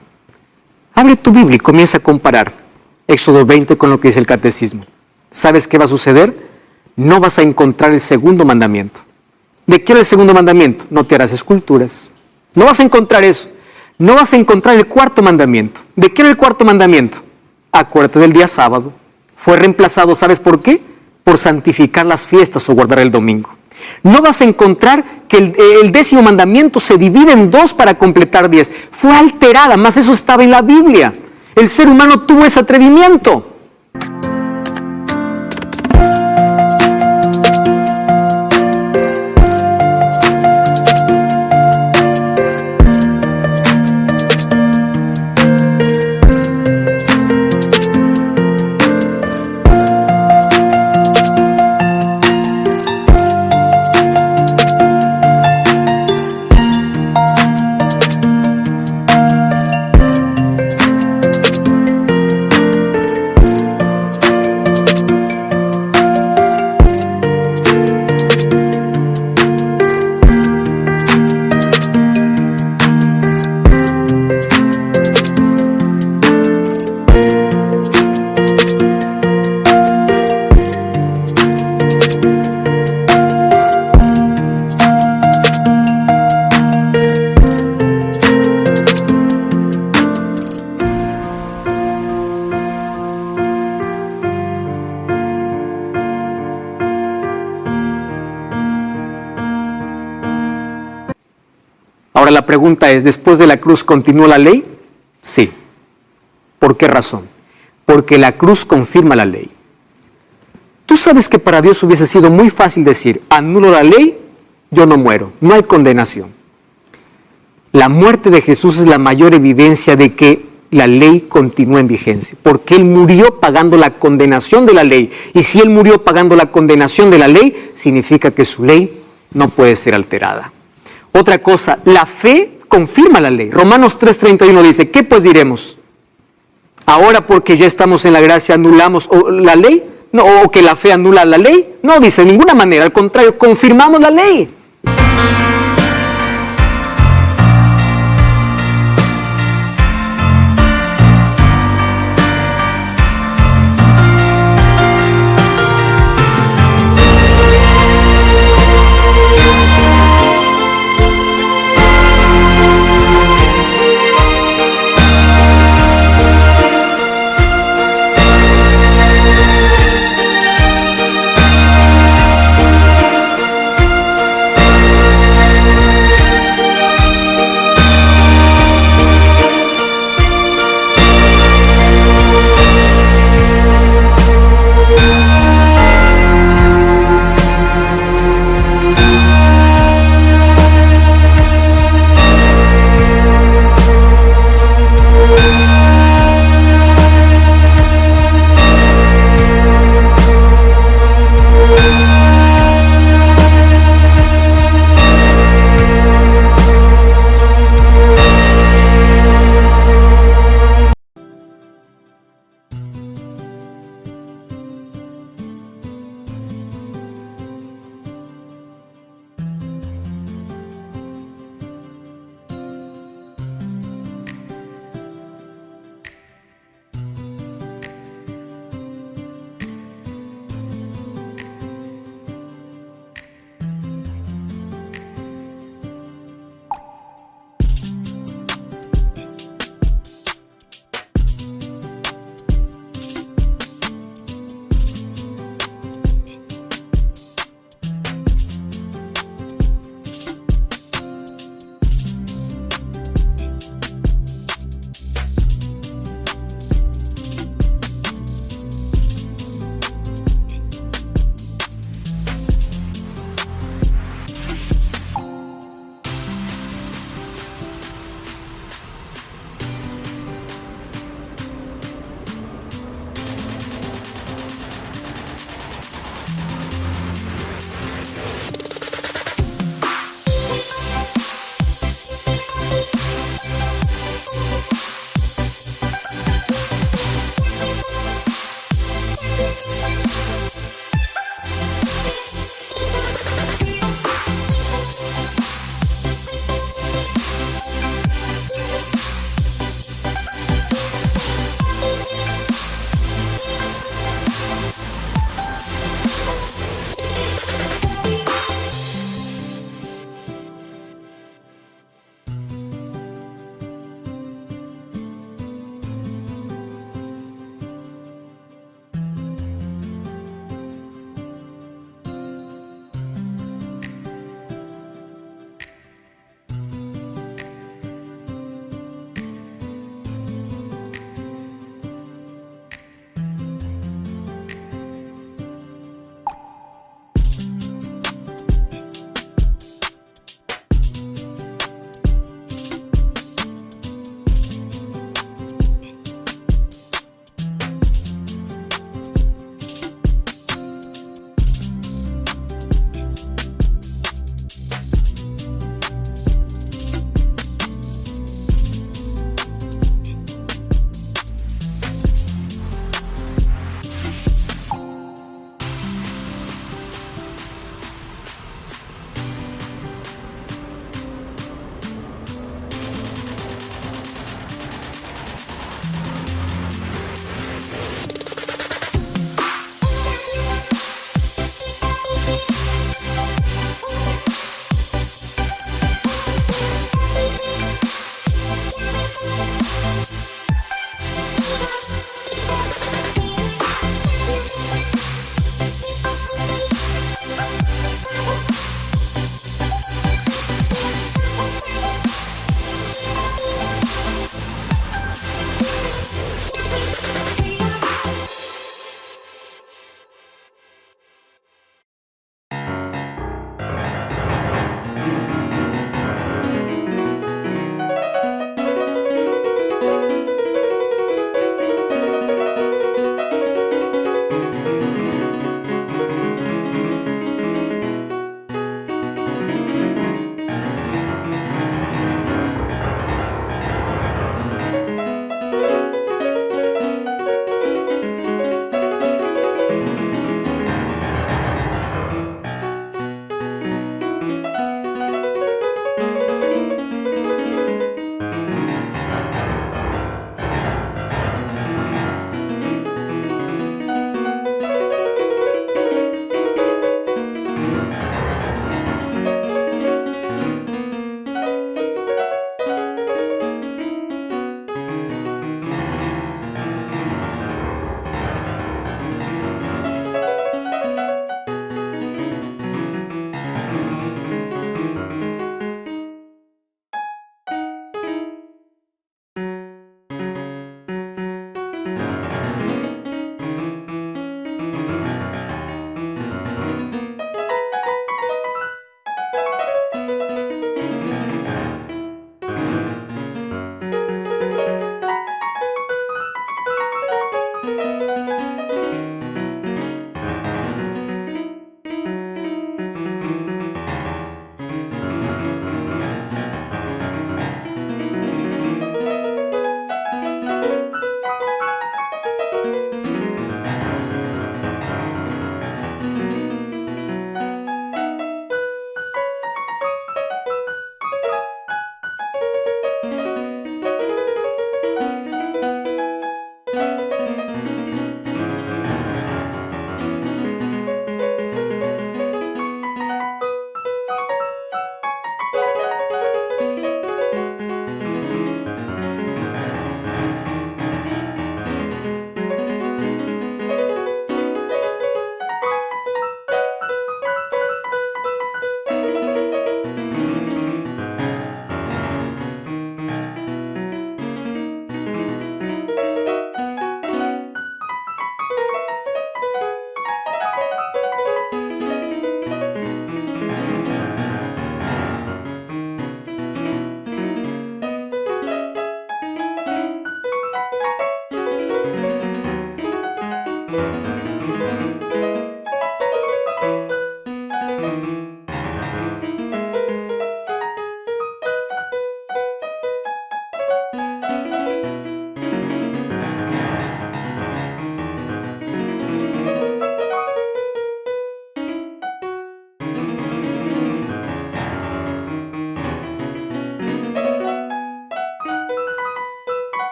Abre tu Biblia y comienza a comparar Éxodo 20 con lo que dice el Catecismo. ¿Sabes qué va a suceder? No vas a encontrar el segundo mandamiento. ¿De qué era el segundo mandamiento? No te harás esculturas. No vas a encontrar eso. No vas a encontrar el cuarto mandamiento. ¿De qué era el cuarto mandamiento? Acuérdate del día sábado. Fue reemplazado, ¿sabes por qué? Por santificar las fiestas o guardar el domingo. No vas a encontrar que el 10º mandamiento se divide en 2 para completar 10. Fue alterada, más eso estaba en la Biblia. El ser humano tuvo ese atrevimiento. Ahora la pregunta es, ¿después de la cruz continuó la ley? Sí. ¿Por qué razón? Porque la cruz confirma la ley. Tú sabes que para Dios hubiese sido muy fácil decir, anulo la ley, yo no muero, no hay condenación. La muerte de Jesús es la mayor evidencia de que la ley continúa en vigencia, porque Él murió pagando la condenación de la ley. Y si Él murió pagando la condenación de la ley, significa que su ley no puede ser alterada. Otra cosa, la fe confirma la ley. Romanos 3:31 dice, ¿qué pues diremos? Ahora porque ya estamos en la gracia anulamos la ley, no, o que la fe anula la ley. No, dice, de ninguna manera, al contrario, confirmamos la ley.